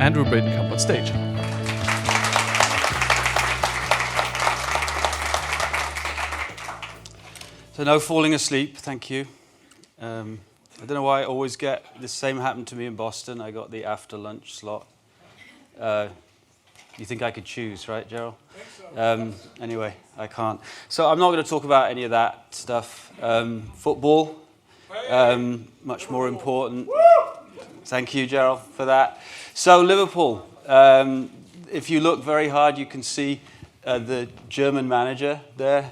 Andrew Braden come on stage. So no falling asleep, thank you. I don't know why I always get the same happened to me in Boston. I got the after lunch slot. You think I could choose, right, Gerald? I think so. Anyway, I can't. So I'm not going to talk about any of that stuff. Football, much more important. Thank you, Gerald, for that. So Liverpool, if you look very hard, you can see the German manager there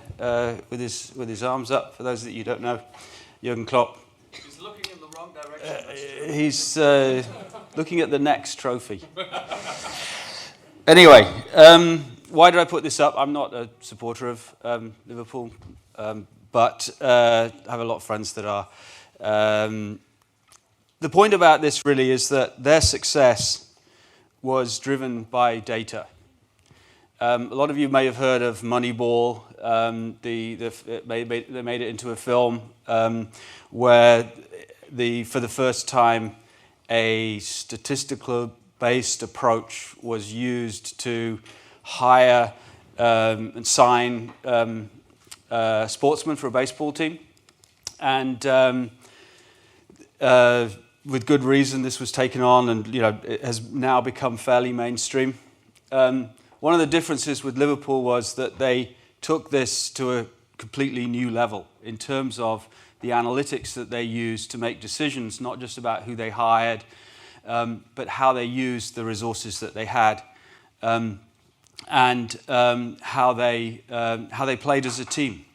with his arms up. For those that you don't know, Jürgen Klopp. He's looking in the wrong direction. He's looking at the next trophy. Anyway, why did I put this up? I'm not a supporter of Liverpool, but I have a lot of friends that are. The point about this really is that their success was driven by data. A lot of you may have heard of Moneyball. They made it into a film where for the first time a statistical-based approach was used to hire and sign sportsmen for a baseball team. And with good reason, this was taken on, and it has now become fairly mainstream. One of the differences with Liverpool was that they took this to a completely new level in terms of the analytics that they used to make decisions, not just about who they hired, but how they used the resources that they had, and how they played as a team.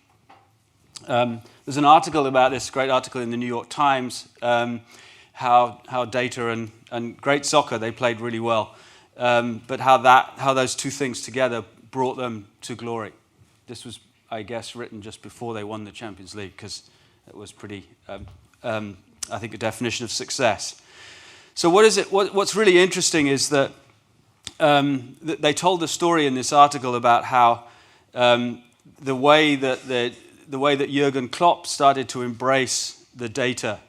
There's an article about this, great article in the New York Times, how data and great soccer, they played really well, but how those two things together brought them to glory. This was, I guess, written just before they won the Champions League, because it was pretty, I think, a definition of success. So what's really interesting is that they told the story in this article about how the way that Jürgen Klopp started to embrace the data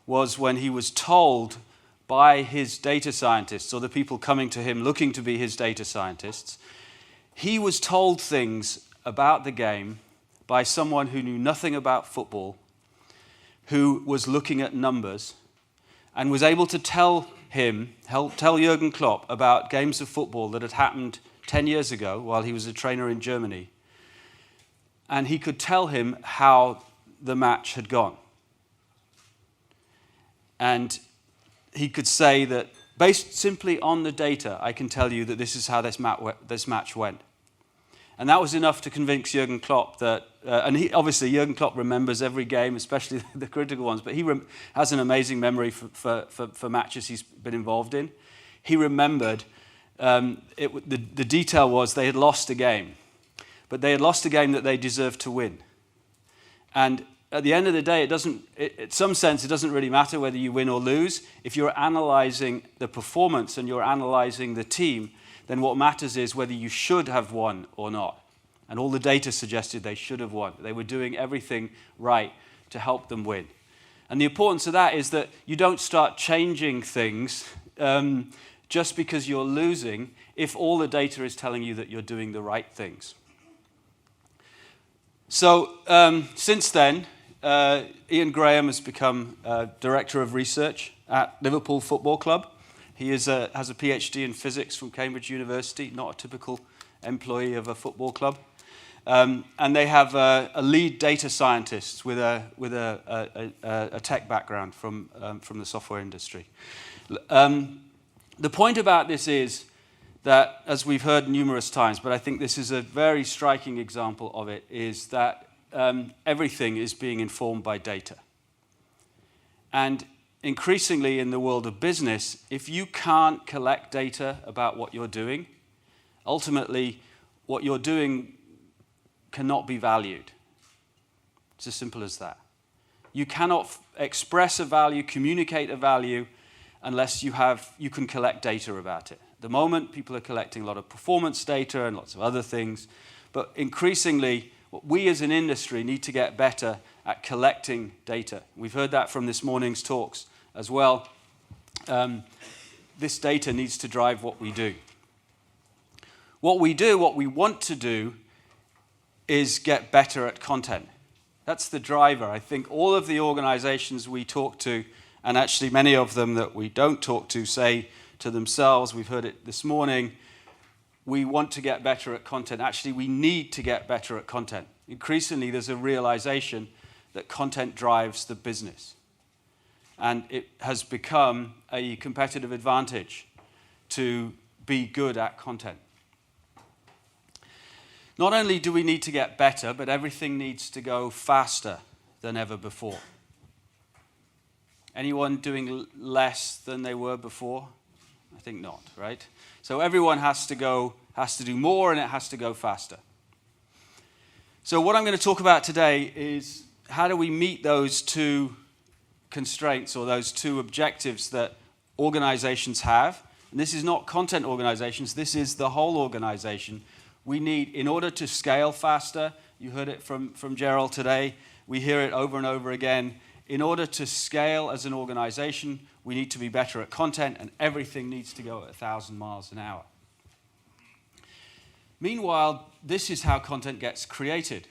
was when he was told by his data scientists, or the people coming to him looking to be his data scientists, he was told things about the game by someone who knew nothing about football, who was looking at numbers, and was able to tell Jürgen Klopp about games of football that had happened 10 years ago while he was a trainer in Germany. And he could tell him how the match had gone. And he could say that, based simply on the data, I can tell you that this is how this match went. And that was enough to convince Jürgen Klopp that, obviously Jürgen Klopp remembers every game, especially the critical ones, but he has an amazing memory for matches he's been involved in. He remembered, the detail was they had lost a game, but they had lost a game that they deserved to win. And at the end of the day, in some sense, it doesn't really matter whether you win or lose. If you're analyzing the performance and you're analyzing the team, then what matters is whether you should have won or not. And all the data suggested they should have won. They were doing everything right to help them win. And the importance of that is that you don't start changing things just because you're losing if all the data is telling you that you're doing the right things. So since then, Ian Graham has become Director of Research at Liverpool Football Club. He has a PhD in physics from Cambridge University, not a typical employee of a football club. And they have a lead data scientist with a tech background from the software industry. The point about this is that, as we've heard numerous times, but I think this is a very striking example of it, is that everything is being informed by data. And increasingly in the world of business, if you can't collect data about what you're doing, ultimately what you're doing cannot be valued. It's as simple as that. You cannot express a value, communicate a value, unless you can collect data about it. At the moment, people are collecting a lot of performance data and lots of other things, but increasingly, we as an industry need to get better at collecting data. We've heard that from this morning's talks as well. this data needs to drive what we do. What we want to do, is get better at content. That's the driver. I think all of the organizations we talk to, and actually many of them that we don't talk to, say to themselves, we've heard it this morning, we want to get better at content. Actually, we need to get better at content. Increasingly, there's a realization that content drives the business. And it has become a competitive advantage to be good at content. Not only do we need to get better, but everything needs to go faster than ever before. Anyone doing less than they were before? I think not, right? So everyone has to do more, and it has to go faster. So what I'm going to talk about today is how do we meet those two constraints or those two objectives that organizations have. And this is not content organizations, this is the whole organization. We need, in order to scale faster, you heard it from Gerald today, we hear it over and over again, in order to scale as an organization, we need to be better at content, and everything needs to go at 1,000 miles an hour. Meanwhile, this is how content gets created.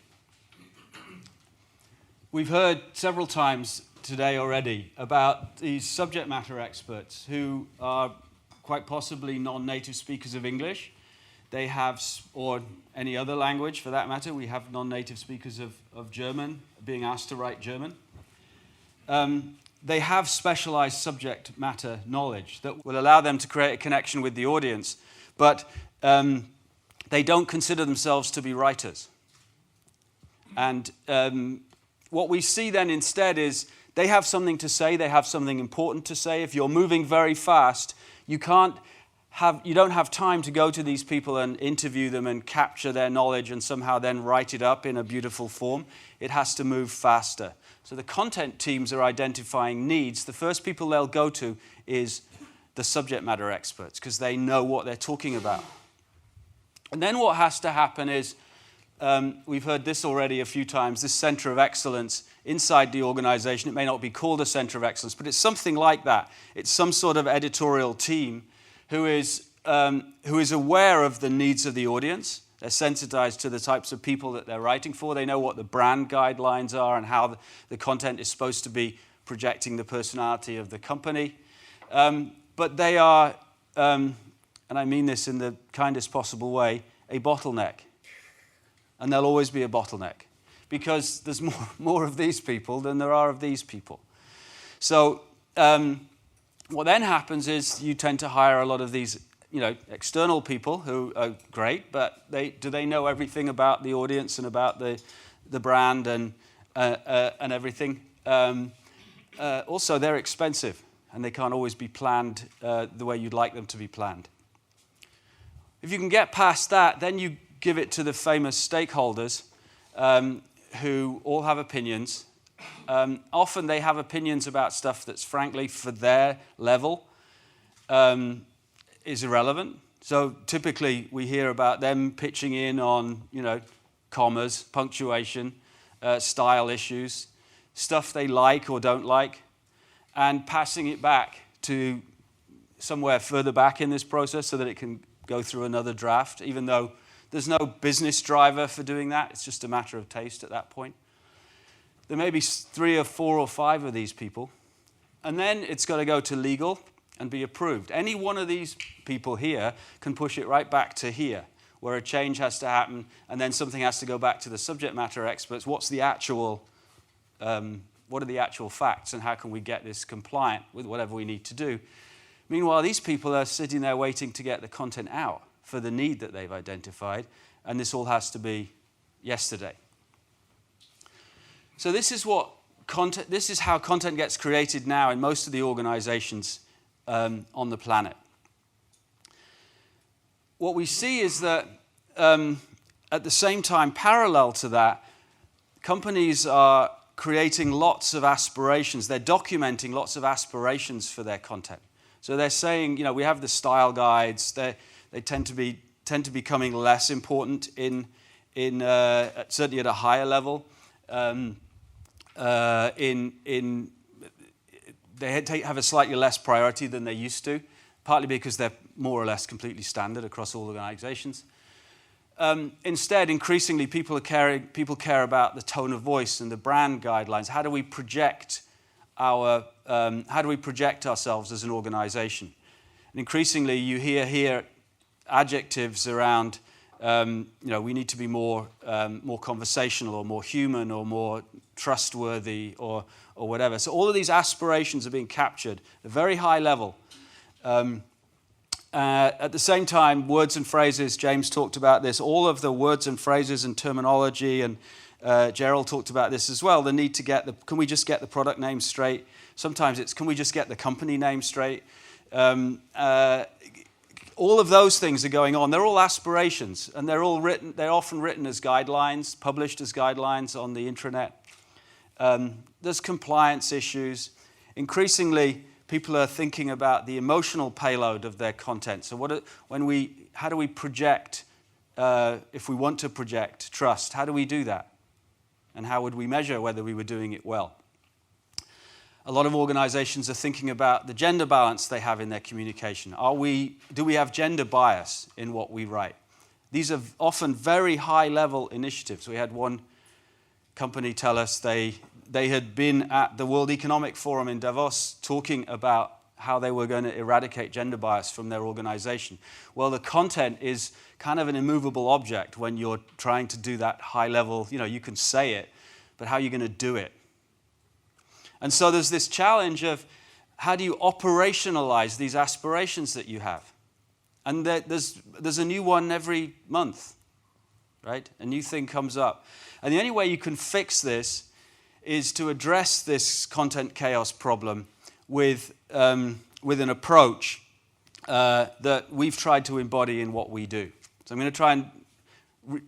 We've heard several times today already about these subject matter experts who are quite possibly non-native speakers of English. They have, or any other language for that matter, we have non-native speakers of German being asked to write German. They have specialized subject matter knowledge that will allow them to create a connection with the audience, but they don't consider themselves to be writers. And what we see then instead is they have something to say, they have something important to say. If you're moving very fast, you don't have time to go to these people and interview them and capture their knowledge and somehow then write it up in a beautiful form. It has to move faster. So the content teams are identifying needs. The first people they'll go to is the subject matter experts because they know what they're talking about. And then what has to happen is, we've heard this already a few times, this center of excellence inside the organization. It may not be called a center of excellence, but it's something like that. It's some sort of editorial team who is aware of the needs of the audience. They're sensitized to the types of people that they're writing for. They know what the brand guidelines are and how the content is supposed to be projecting the personality of the company. But they are, and I mean this in the kindest possible way, a bottleneck. And there'll always be a bottleneck because there's more of these people than there are of these people. So what then happens is you tend to hire a lot of these, external people who are great, but do they know everything about the audience and about the brand and everything? Also, they're expensive and they can't always be planned the way you'd like them to be planned. If you can get past that, then you give it to the famous stakeholders who all have opinions. Often they have opinions about stuff that's frankly for their level is irrelevant. So typically we hear about them pitching in on, commas, punctuation, style issues, stuff they like or don't like, and passing it back to somewhere further back in this process so that it can go through another draft, even though there's no business driver for doing that. It's just a matter of taste at that point. There may be 3 or 4 or 5 of these people. And then it's got to go to legal and be approved. Any one of these people here can push it right back to here, where a change has to happen, and then something has to go back to the subject matter experts. What are the actual facts, and how can we get this compliant with whatever we need to do? Meanwhile, these people are sitting there waiting to get the content out for the need that they've identified, and this all has to be yesterday. So this is how content gets created now in most of the organizations on the planet. What we see is that at the same time, parallel to that, companies are creating lots of aspirations. They're documenting lots of aspirations for their content. So they're saying, we have the style guides. They tend to be becoming less important in certainly at a higher level. They have a slightly less priority than they used to. partly because they're more or less completely standard across all organizations. Instead, increasingly, people care about the tone of voice and the brand guidelines. How do we project ourselves as an organization? And increasingly, you hear here adjectives around, we need to be more conversational or more human or more trustworthy or whatever. So all of these aspirations are being captured at a very high level. At the same time, words and phrases, James talked about this, all of the words and phrases and terminology, and Gerald talked about this as well, the need to can we just get the product name straight? Sometimes it's, can we just get the company name straight? All of those things are going on. They're all aspirations, and they're often written as guidelines, published as guidelines on the intranet. There's compliance issues. Increasingly, people are thinking about the emotional payload of their content. So how do we project, if we want to project trust, how do we do that? And how would we measure whether we were doing it well? A lot of organizations are thinking about the gender balance they have in their communication. Do we have gender bias in what we write? These are often very high-level initiatives. We had one company tell us they had been at the World Economic Forum in Davos talking about how they were going to eradicate gender bias from their organization. Well, the content is kind of an immovable object when you're trying to do that high level, you can say it, but how are you going to do it? And so there's this challenge of how do you operationalize these aspirations that you have? And there's a new one every month, right? A new thing comes up. And the only way you can fix this is to address this content chaos problem with an approach that we've tried to embody in what we do. So I'm going to try and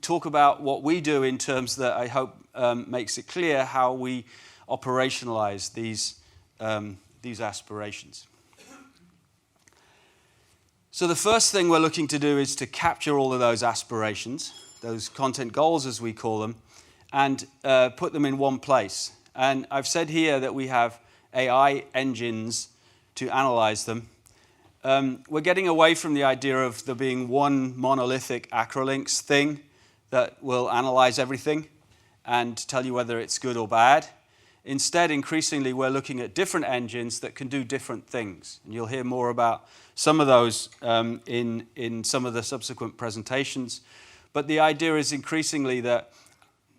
talk about what we do in terms that I hope makes it clear how we operationalize these aspirations. So the first thing we're looking to do is to capture all of those aspirations, those content goals as we call them, and put them in one place. And I've said here that we have AI engines to analyze them. We're getting away from the idea of there being one monolithic Acrolinx thing that will analyze everything and tell you whether it's good or bad. Instead, increasingly, we're looking at different engines that can do different things. And you'll hear more about some of those in some of the subsequent presentations. But the idea is increasingly that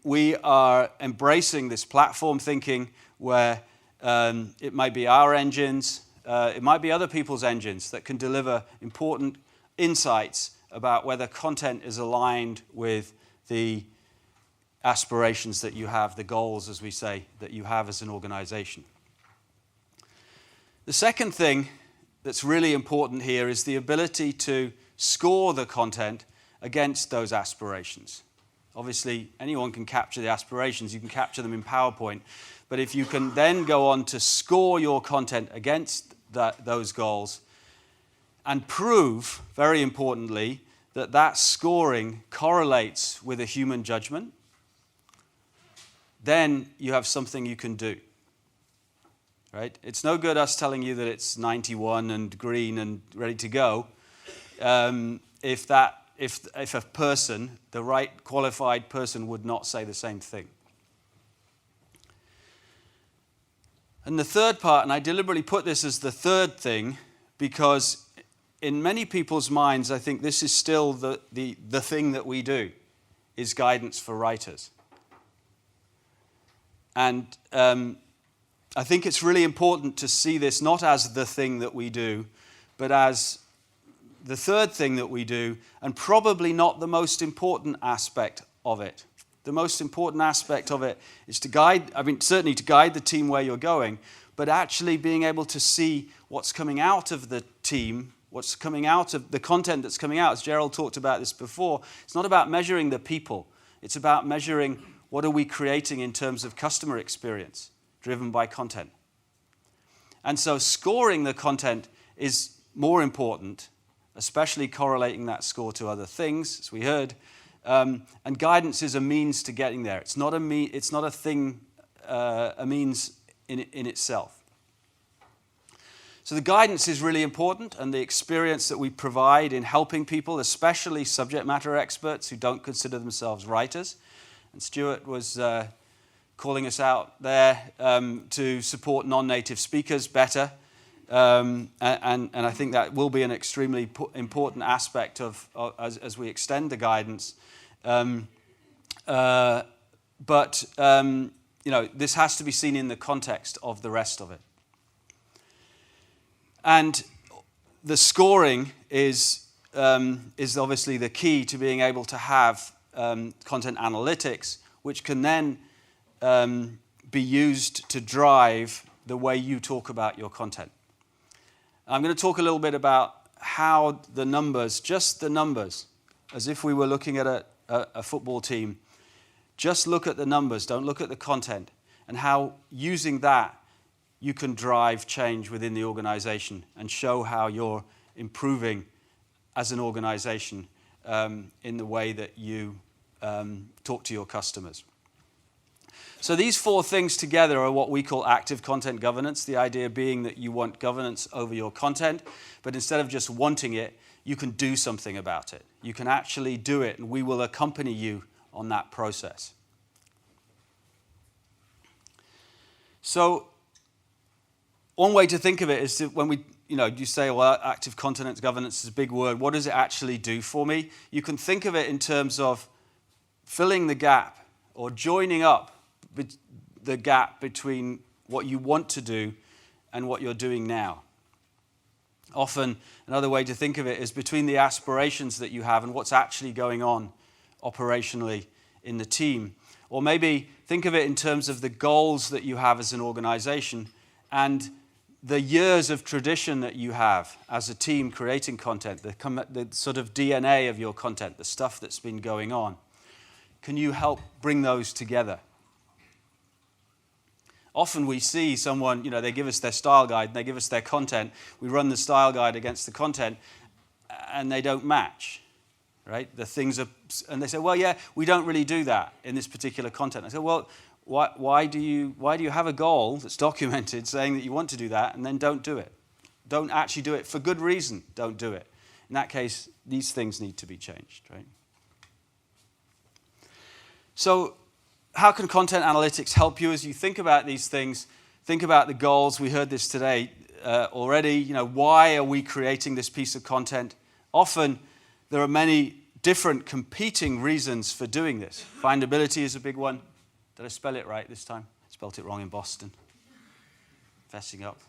we are embracing this platform thinking where it might be our engines, it might be other people's engines that can deliver important insights about whether content is aligned with the aspirations that you have, the goals, as we say, that you have as an organization. The second thing that's really important here is the ability to score the content against those aspirations. Obviously, anyone can capture the aspirations. You can capture them in PowerPoint. But if you can then go on to score your content against those goals and prove, very importantly, that scoring correlates with a human judgment, then you have something you can do. Right? It's no good us telling you that it's 91 and green and ready to go if a person, the right qualified person, would not say the same thing. And the third part, and I deliberately put this as the third thing, because in many people's minds, I think this is still the thing that we do, is guidance for writers. And I think it's really important to see this not as the thing that we do, but as the third thing that we do, and probably not the most important aspect of it. The most important aspect of it is certainly to guide the team where you're going, but actually being able to see what's coming out of the team, what's coming out of the content that's coming out. As Gerald talked about this before, it's not about measuring the people. It's about measuring what are we creating in terms of customer experience driven by content. And so scoring the content is more important, especially correlating that score to other things, as we heard. And guidance is a means to getting there. It's not a means in itself. So the guidance is really important, and the experience that we provide in helping people, especially subject matter experts who don't consider themselves writers. And Stuart was calling us out there to support non-native speakers better. And I think that will be an extremely important aspect of as we extend the guidance. But this has to be seen in the context of the rest of it. And the scoring is obviously the key to being able to have content analytics, which can then be used to drive the way you talk about your content. I'm going to talk a little bit about how the numbers, just the numbers, as if we were looking at a football team. Just look at the numbers, don't look at the content, and how using that you can drive change within the organization and show how you're improving as an organization in the way that you talk to your customers. So these four things together are what we call active content governance, the idea being that you want governance over your content, but instead of just wanting it, you can do something about it. You can actually do it, and we will accompany you on that process. So one way to think of it is when you say, well, active content governance is a big word. What does it actually do for me? You can think of it in terms of filling the gap or joining up the gap between what you want to do and what you're doing now. Often, another way to think of it is between the aspirations that you have and what's actually going on operationally in the team. Or maybe think of it in terms of the goals that you have as an organization and the years of tradition that you have as a team creating content, the sort of DNA of your content, the stuff that's been going on. Can you help bring those together? Often we see someone, they give us their style guide, and they give us their content. We run the style guide against the content, and they don't match, right? And they say, well, yeah, we don't really do that in this particular content. I say, well, why do you have a goal that's documented saying that you want to do that, and then don't do it? Don't actually do it for good reason. Don't do it. In that case, these things need to be changed, right? So how can content analytics help you as you think about these things? Think about the goals. We heard this today already. Why are we creating this piece of content? Often there are many different competing reasons for doing this. Findability is a big one. Did I spell it right this time? I spelt it wrong in Boston. Fessing up.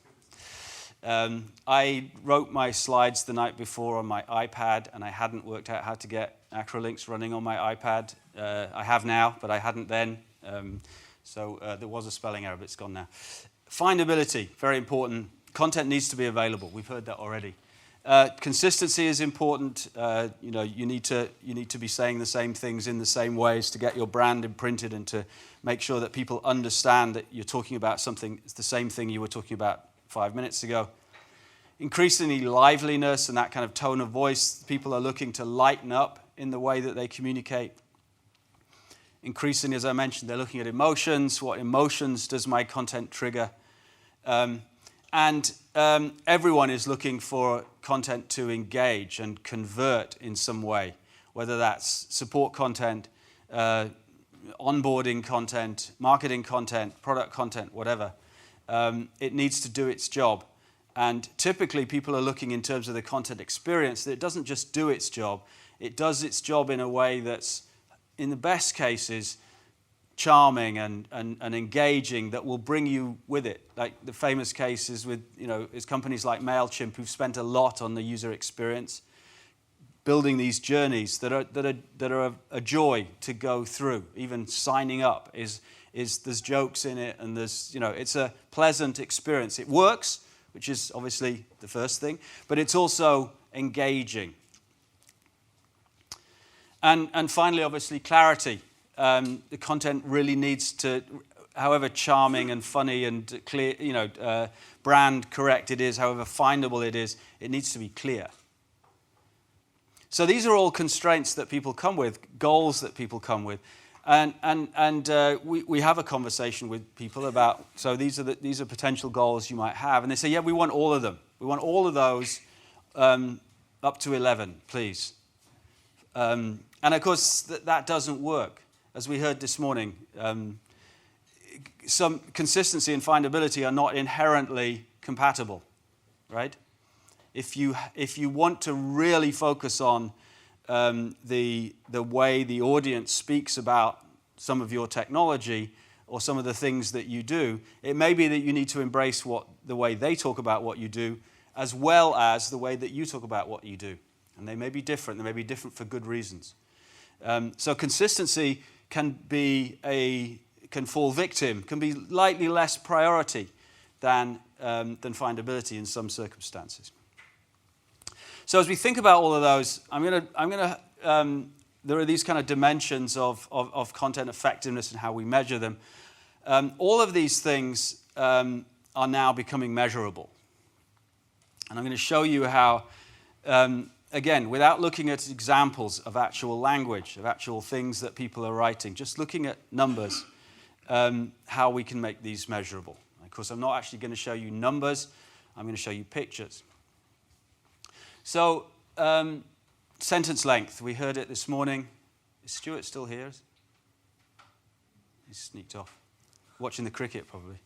I wrote my slides the night before on my iPad, and I hadn't worked out how to get Acrolinx running on my iPad. I have now, but I hadn't then. So there was a spelling error, but it's gone now. Findability, very important. Content needs to be available. We've heard that already. Consistency is important. You need to be saying the same things in the same ways to get your brand imprinted and to make sure that people understand that you're talking about something. It's the same thing you were talking about 5 minutes ago. Increasingly liveliness and that kind of tone of voice. People are looking to lighten up in the way that they communicate. Increasingly, as I mentioned, they're looking at emotions. What emotions does my content trigger? And everyone is looking for content to engage and convert in some way, whether that's support content, onboarding content, marketing content, product content, whatever. It needs to do its job. And typically people are looking in terms of the content experience that it doesn't just do its job, it does its job in a way that's, in the best cases, charming and engaging, that will bring you with it. Like the famous cases with, is companies like MailChimp who've spent a lot on the user experience, building these journeys that are a joy to go through. Even signing up is there's jokes in it, and there's, it's a pleasant experience. It works, which is obviously the first thing, but it's also engaging. And finally, obviously, clarity. The content really needs to, however charming and funny and clear, brand correct it is, however findable it is, it needs to be clear. So these are all constraints that people come with, goals that people come with. And we have a conversation with people about, so these are potential goals you might have. And they say, yeah, we want all of them. We want all of those up to 11, please. And of course, that doesn't work. As we heard this morning, some consistency and findability are not inherently compatible, right? If you want to really focus on the way the audience speaks about some of your technology or some of the things that you do, it may be that you need to embrace the way they talk about what you do, as well as the way that you talk about what you do. And they may be different. They may be different for good reasons. So consistency can fall victim, can be slightly less priority than findability in some circumstances. So as we think about all of those, there are these kind of dimensions of content effectiveness and how we measure them. All of these things are now becoming measurable. And I'm going to show you how, again, without looking at examples of actual language, of actual things that people are writing, just looking at numbers, how we can make these measurable. Of course, I'm not actually going to show you numbers. I'm going to show you pictures. So, sentence length. We heard it this morning. Is Stuart still here? He's sneaked off. Watching the cricket, probably.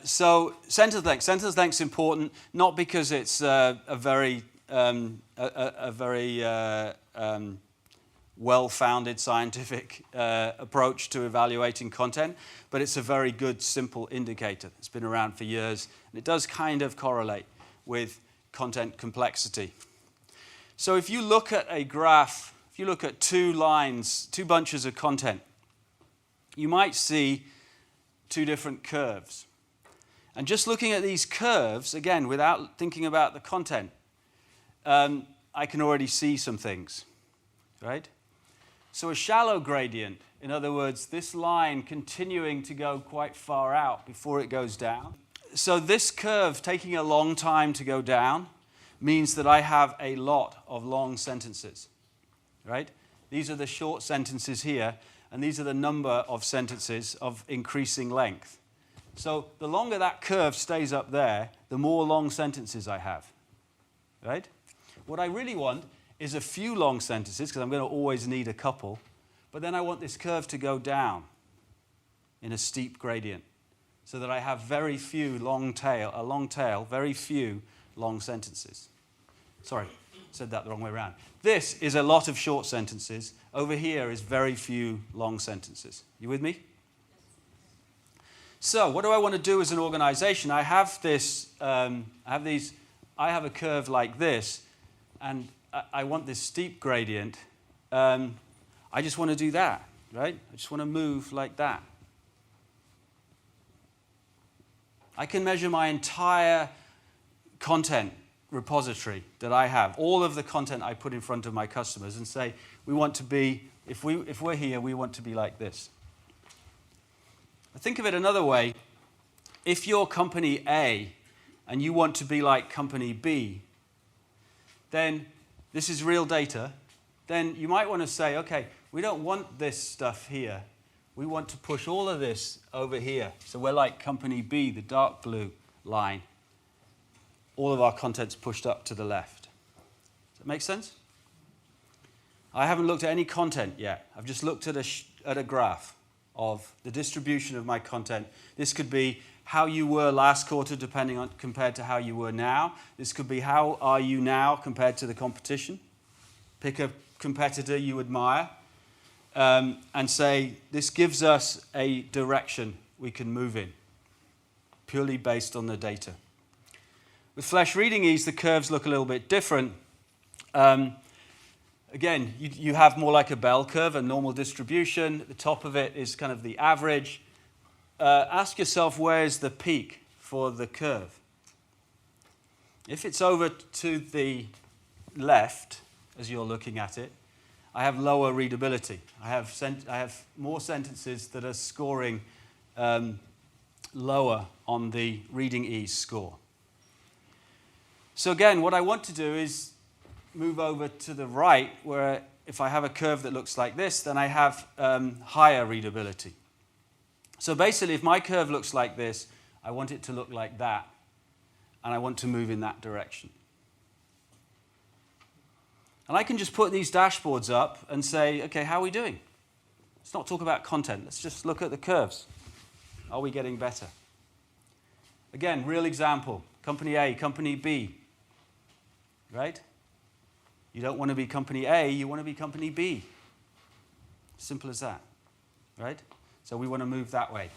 So, sentence length. Sentence length is important, not because it's a very well-founded scientific approach to evaluating content, but it's a very good, simple indicator. It's been around for years, and it does kind of correlate with content complexity. So if you look at a graph, if you look at two bunches of content, you might see two different curves. And just looking at these curves, again, without thinking about the content, I can already see some things, right? So a shallow gradient, in other words, this line continuing to go quite far out before it goes down. So this curve taking a long time to go down means that I have a lot of long sentences, right? These are the short sentences here, and these are the number of sentences of increasing length. So the longer that curve stays up there, the more long sentences I have, right? What I really want is a few long sentences, because I'm going to always need a couple, but then I want this curve to go down in a steep gradient, so that I have very few very few long sentences. Sorry, said that the wrong way around. This is a lot of short sentences. Over here is very few long sentences. You with me? So, what do I want to do as an organization? I have a curve like this, and I want this steep gradient. I just want to do that, right? I just want to move like that. I can measure my entire content repository that I have, all of the content I put in front of my customers, and say, we want to be, if we're here, we want to be like this. Think of it another way. If you're company A and you want to be like company B, then this is real data. Then you might want to say, okay, we don't want this stuff here. We want to push all of this over here. So we're like company B, the dark blue line. All of our content's pushed up to the left. Does that make sense? I haven't looked at any content yet. I've just looked at a graph of the distribution of my content. This could be how you were last quarter compared to how you were now. This could be how are you now compared to the competition. Pick a competitor you admire. And say, this gives us a direction we can move in, purely based on the data. With Flesch Reading Ease, the curves look a little bit different. Again, you have more like a bell curve, a normal distribution. At the top of it is kind of the average. Ask yourself, where's the peak for the curve? If it's over to the left, as you're looking at it, I have lower readability. I have more sentences that are scoring lower on the reading ease score. So again, what I want to do is move over to the right, where if I have a curve that looks like this, then I have higher readability. So basically, if my curve looks like this, I want it to look like that, and I want to move in that direction. And I can just put these dashboards up and say, okay, how are we doing? Let's not talk about content. Let's just look at the curves. Are we getting better? Again, real example. Company A, Company B. Right? You don't want to be Company A, you want to be Company B. Simple as that. Right? So we want to move that way.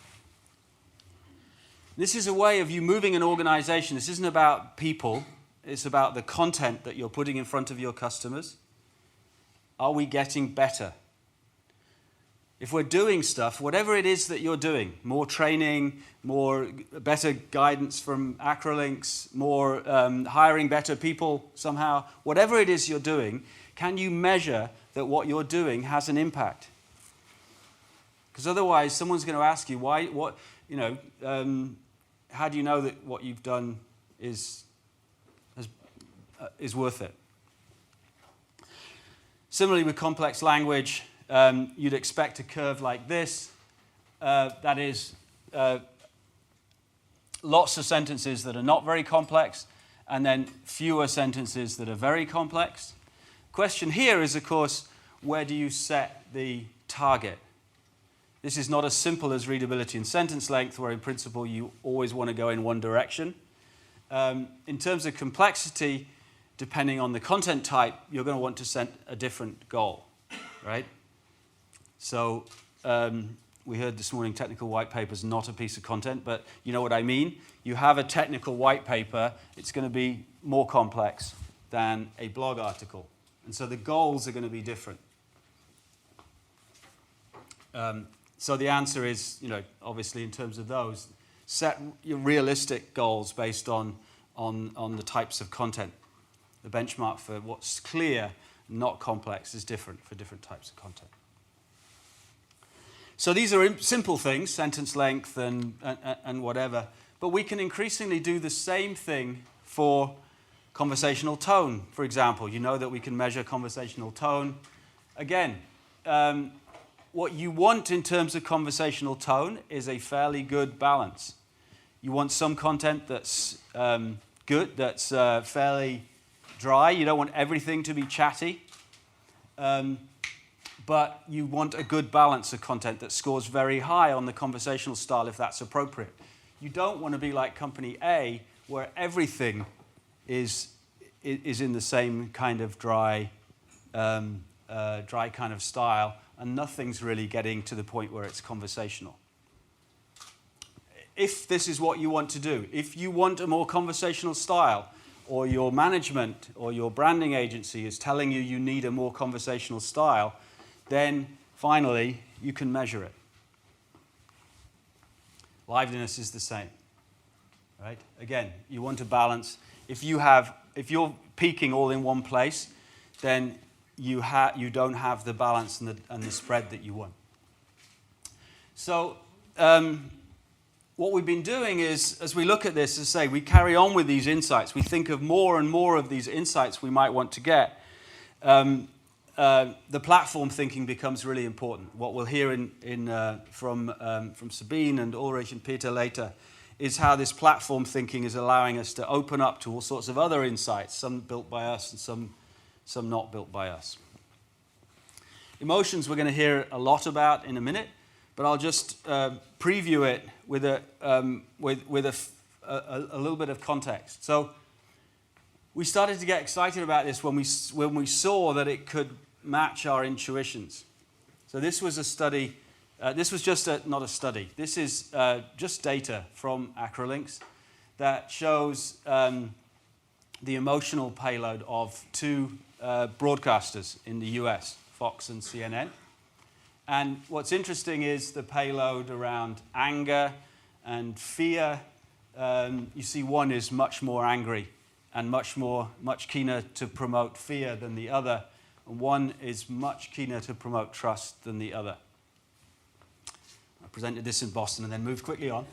This is a way of you moving an organization. This isn't about people. It's about the content that you're putting in front of your customers. Are we getting better? If we're doing stuff, whatever it is that you're doing, more training, better guidance from Acrolinx, more hiring better people somehow, whatever it is you're doing, can you measure that what you're doing has an impact? Because otherwise, someone's going to ask you, how do you know that what you've done is worth it? Similarly, with complex language, you'd expect a curve like this. That is, lots of sentences that are not very complex, and then fewer sentences that are very complex. Question here is, of course, where do you set the target? This is not as simple as readability and sentence length, where in principle you always want to go in one direction. In terms of complexity, depending on the content type, you're going to want to set a different goal, right? So we heard this morning technical white paper is not a piece of content, but you know what I mean. You have a technical white paper, it's going to be more complex than a blog article. And so the goals are going to be different. So the answer is, obviously in terms of those, set your realistic goals based on the types of content. The benchmark for what's clear, not complex, is different for different types of content. So these are simple things, sentence length and whatever, but we can increasingly do the same thing for conversational tone, for example. You know that we can measure conversational tone. Again, what you want in terms of conversational tone is a fairly good balance. You want some content that's good, that's fairly dry. You don't want everything to be chatty. But you want a good balance of content that scores very high on the conversational style if that's appropriate. You don't want to be like Company A, where everything is in the same kind of dry kind of style, and nothing's really getting to the point where it's conversational. If this is what you want to do, if you want a more conversational style, or your management or your branding agency is telling you you need a more conversational style, then finally you can measure it. Liveliness is the same, right? Again, you want to balance. If you're peaking all in one place, then you don't have the balance and the spread that you want. So what we've been doing is, as we look at this, as I say, we carry on with these insights. We think of more and more of these insights we might want to get. The platform thinking becomes really important. What we'll hear from Sabine and Ulrich and Peter later is how this platform thinking is allowing us to open up to all sorts of other insights, some built by us and some not built by us. Emotions we're going to hear a lot about in a minute, but I'll just preview it with a little bit of context. So we started to get excited about this when we saw that it could match our intuitions. So this was a study. This was just not a study. This is just data from Acrolinx that shows the emotional payload of two broadcasters in the US, Fox and CNN. And what's interesting is the payload around anger and fear. You see one is much more angry and much keener to promote fear than the other. And one is much keener to promote trust than the other. I presented this in Boston and then moved quickly on.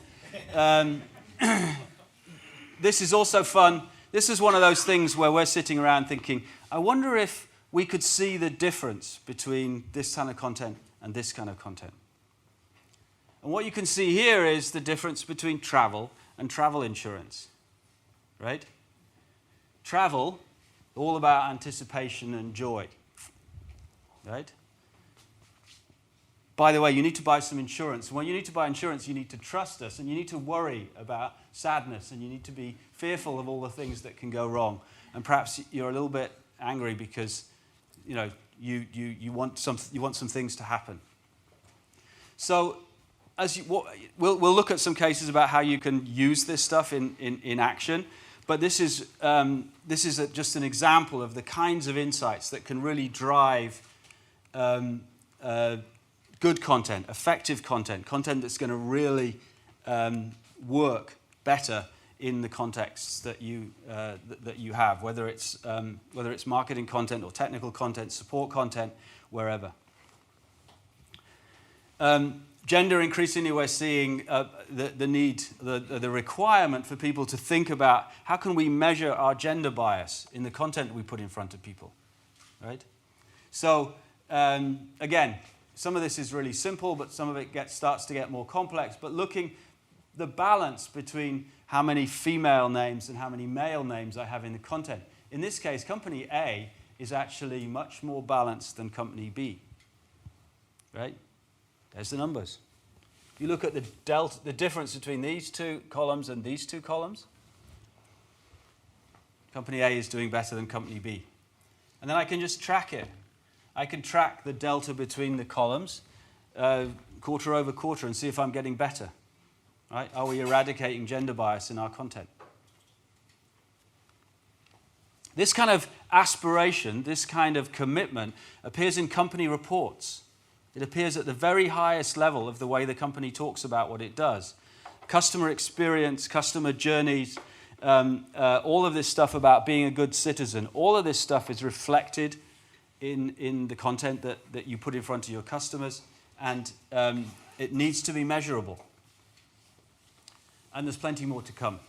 This is also fun. This is one of those things where we're sitting around thinking, I wonder if we could see the difference between this kind of content and this kind of content. And what you can see here is the difference between travel and travel insurance, right? Travel, all about anticipation and joy, right? By the way, you need to buy some insurance. When you need to buy insurance, you need to trust us, and you need to worry about sadness, and you need to be fearful of all the things that can go wrong. And perhaps you're a little bit angry because, you know, you want some things to happen. So, we'll look at some cases about how you can use this stuff in action. But this is just an example of the kinds of insights that can really drive good content, effective content that's going to really work better in the contexts that you have, whether it's marketing content or technical content, support content, wherever. Gender, increasingly we're seeing the need, the requirement for people to think about how can we measure our gender bias in the content we put in front of people, right? So, again, some of this is really simple, but some of it starts to get more complex. But looking the balance between how many female names and how many male names I have in the content. In this case, company A is actually much more balanced than company B, right? There's the numbers. If you look at the difference between these two columns and these two columns, company A is doing better than company B. And then I can just track it. I can track the delta between the columns quarter over quarter and see if I'm getting better. Right? Are we eradicating gender bias in our content? This kind of aspiration, this kind of commitment appears in company reports. It appears at the very highest level of the way the company talks about what it does. Customer experience, customer journeys, all of this stuff about being a good citizen, all of this stuff is reflected in the content that you put in front of your customers, and it needs to be measurable. And there's plenty more to come.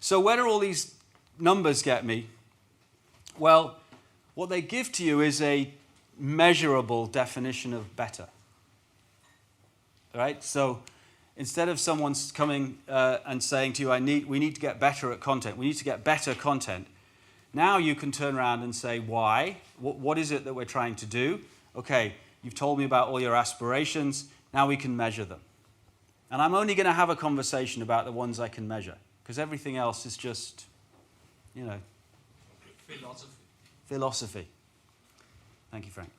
So where do all these numbers get me? Well, what they give to you is a measurable definition of better. Right? So instead of someone coming and saying to you, we need to get better at content, we need to get better content, now you can turn around and say, why? What is it that we're trying to do? Okay, you've told me about all your aspirations, now we can measure them. And I'm only going to have a conversation about the ones I can measure, because everything else is just, you know, philosophy. Thank you, Frank.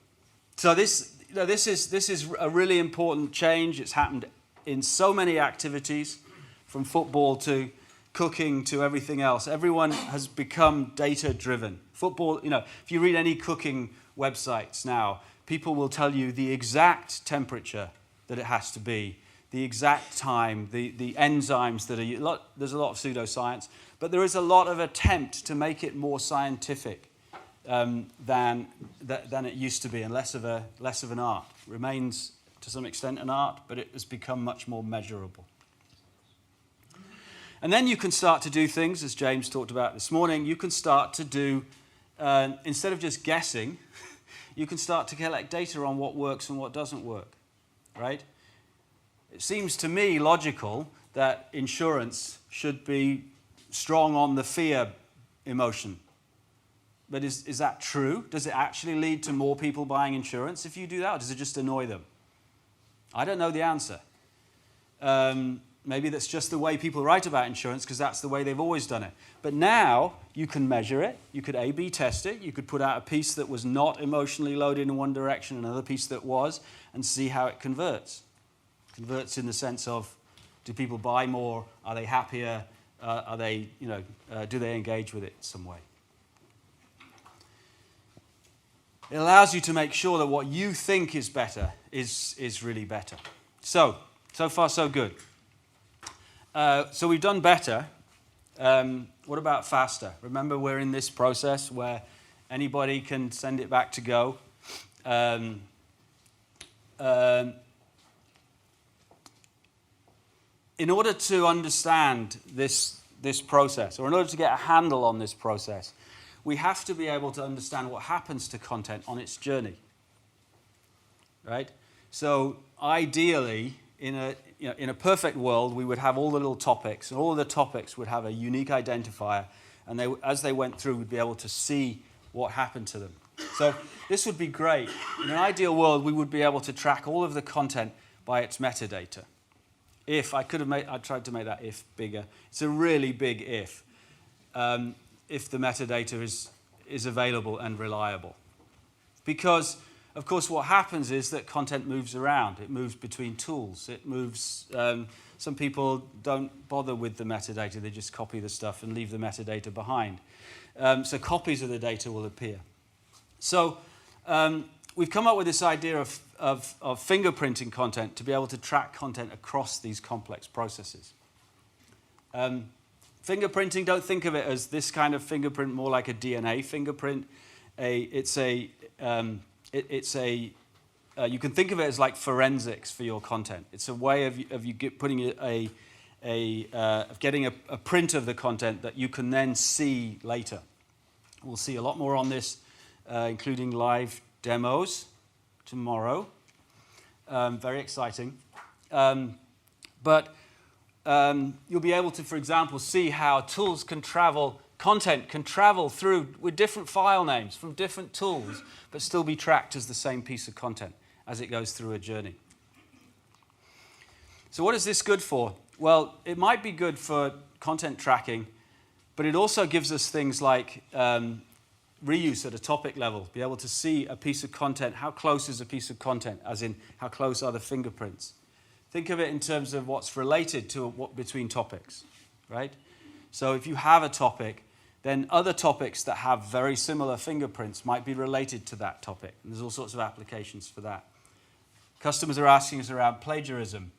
So this is a really important change. It's happened in so many activities, from football to cooking to everything else. Everyone has become data-driven. Football, you know, if you read any cooking websites now, people will tell you the exact temperature that it has to be, the exact time, the enzymes that are... There's a lot of pseudoscience, but there is a lot of attempt to make it more scientific than it used to be, and less of an art. It remains, to some extent, an art, but it has become much more measurable. And then you can start to do things, as James talked about this morning, you can start to do, instead of just guessing, you can start to collect data on what works and what doesn't work, right? It seems to me logical that insurance should be strong on the fear emotion. But is that true? Does it actually lead to more people buying insurance if you do that, or does it just annoy them? I don't know the answer. Maybe that's just the way people write about insurance, because that's the way they've always done it. But now you can measure it. You could A/B test it. You could put out a piece that was not emotionally loaded in one direction, another piece that was, and see how it converts. Converts in the sense of, do people buy more? Are they happier? Are they, do they engage with it some way? It allows you to make sure that what you think is better is really better. So far so good. So we've done better. What about faster? Remember, we're in this process where anybody can send it back to go. In order to understand this process, or in order to get a handle on this process, we have to be able to understand what happens to content on its journey. Right? So ideally, in in a perfect world, we would have all the little topics, and all of the topics would have a unique identifier, and as they went through, we'd be able to see what happened to them. So this would be great. In an ideal world, we would be able to track all of the content by its metadata. If I tried to make that if bigger. It's a really big if the metadata is available and reliable. Because, of course, what happens is that content moves around. It moves between tools. It moves. Some people don't bother with the metadata. They just copy the stuff and leave the metadata behind. So copies of the data will appear. So we've come up with this idea of fingerprinting content to be able to track content across these complex processes. Fingerprinting, don't think of it as this kind of fingerprint, more like a DNA fingerprint. You can think of it as like forensics for your content. It's a way of you getting a print of the content that you can then see later. We'll see a lot more on this, including live demos tomorrow. Very exciting. But you'll be able to, for example, see how tools can travel, content can travel through with different file names from different tools, but still be tracked as the same piece of content as it goes through a journey. So what is this good for? Well, it might be good for content tracking, but it also gives us things like reuse at a topic level, be able to see a piece of content, how close is a piece of content, as in how close are the fingerprints. Think of it in terms of what's related to between topics, right? So if you have a topic, then other topics that have very similar fingerprints might be related to that topic. And there's all sorts of applications for that. Customers are asking us around plagiarism.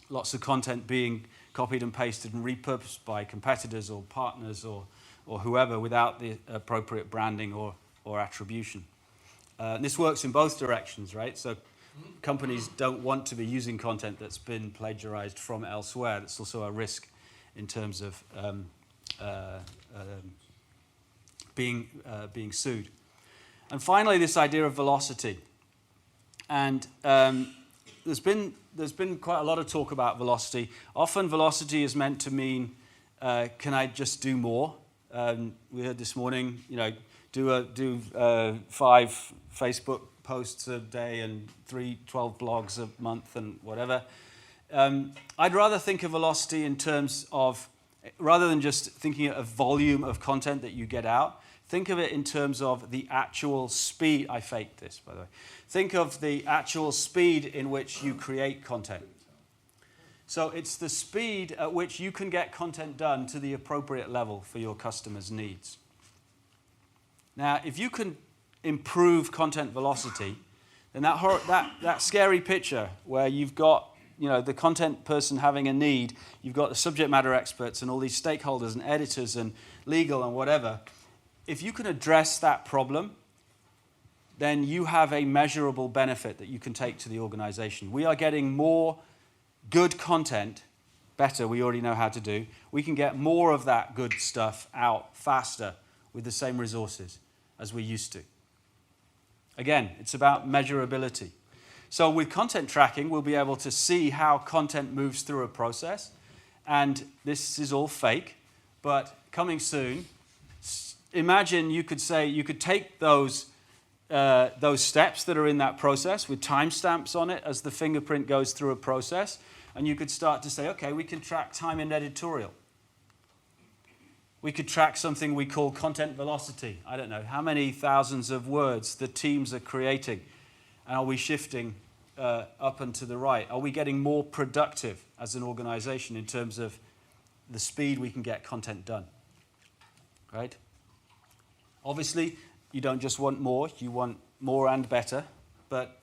Lots of content being copied and pasted and repurposed by competitors or partners or whoever without the appropriate branding or attribution. This works in both directions, right? So companies don't want to be using content that's been plagiarized from elsewhere. That's also a risk in terms of being sued. And finally, this idea of velocity. And there's been quite a lot of talk about velocity. Often velocity is meant to mean, can I just do more? We heard this morning, do 5 Facebook posts a day and 12 blogs a month and whatever. I'd rather think of velocity in terms of, rather than just thinking of volume of content that you get out, think of it in terms of the actual speed. I faked this, by the way. Think of the actual speed in which you create content. So it's the speed at which you can get content done to the appropriate level for your customers' needs. Now, if you can improve content velocity, then that scary picture where you've got the content person having a need, you've got the subject matter experts and all these stakeholders and editors and legal and whatever, if you can address that problem, then you have a measurable benefit that you can take to the organization. We are getting more good content, better, we already know how to do. We can get more of that good stuff out faster with the same resources as we used to. Again, it's about measurability. So with content tracking, we'll be able to see how content moves through a process. And this is all fake, but coming soon, imagine you could take those steps that are in that process with timestamps on it as the fingerprint goes through a process, and you could start to say, okay, we can track time in editorial. We could track something we call content velocity. I don't know, how many thousands of words the teams are creating, and are we shifting up and to the right? Are we getting more productive as an organization in terms of the speed we can get content done? Right? Obviously, you don't just want more, you want more and better, but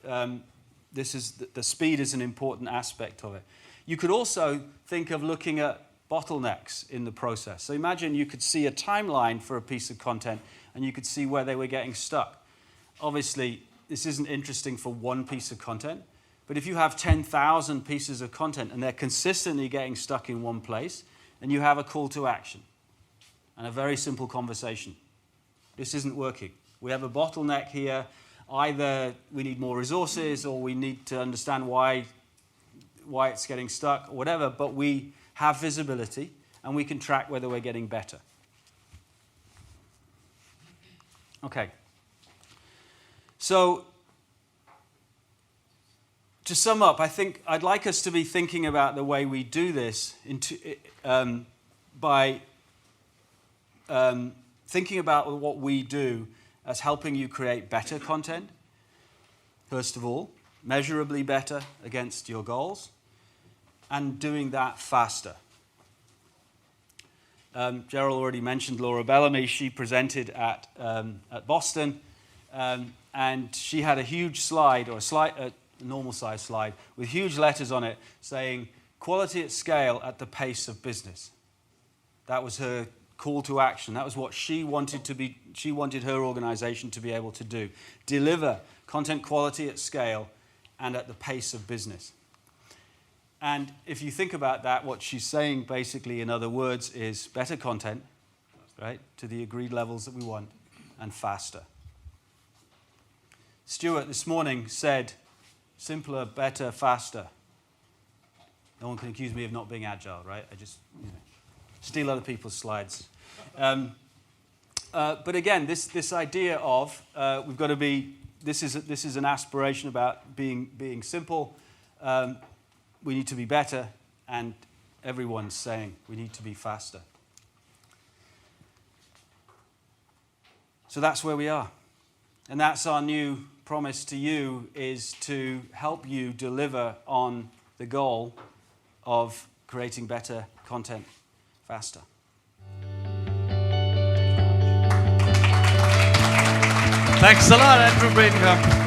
the speed is an important aspect of it. You could also think of looking at bottlenecks in the process. So imagine you could see a timeline for a piece of content and you could see where they were getting stuck. Obviously, this isn't interesting for one piece of content, but if you have 10,000 pieces of content and they're consistently getting stuck in one place, then you have a call to action and a very simple conversation. This isn't working. We have a bottleneck here. Either we need more resources or we need to understand why why it's getting stuck or whatever, but we have visibility and we can track whether we're getting better. Okay. So, to sum up, I think I'd like us to be thinking about the way we do this by thinking about what we do as helping you create better content, first of all, measurably better against your goals, and doing that faster. Gerald already mentioned Laura Bellamy. She presented at Boston, and she had a huge slide, or a normal-size slide, with huge letters on it saying, "Quality at scale at the pace of business." That was her call to action. That was what she wanted her organization to be able to do. Deliver content quality at scale and at the pace of business. And if you think about that, what she's saying basically, in other words, is better content, right, to the agreed levels that we want, and faster. Stuart this morning said, simpler, better, faster. No one can accuse me of not being agile, right? I just steal other people's slides. But again, this idea of we've got to be. This is an aspiration about being simple. We need to be better, and everyone's saying we need to be faster. So that's where we are, and that's our new promise to you, is to help you deliver on the goal of creating better content faster. Thanks a lot, Andrew Bradenham.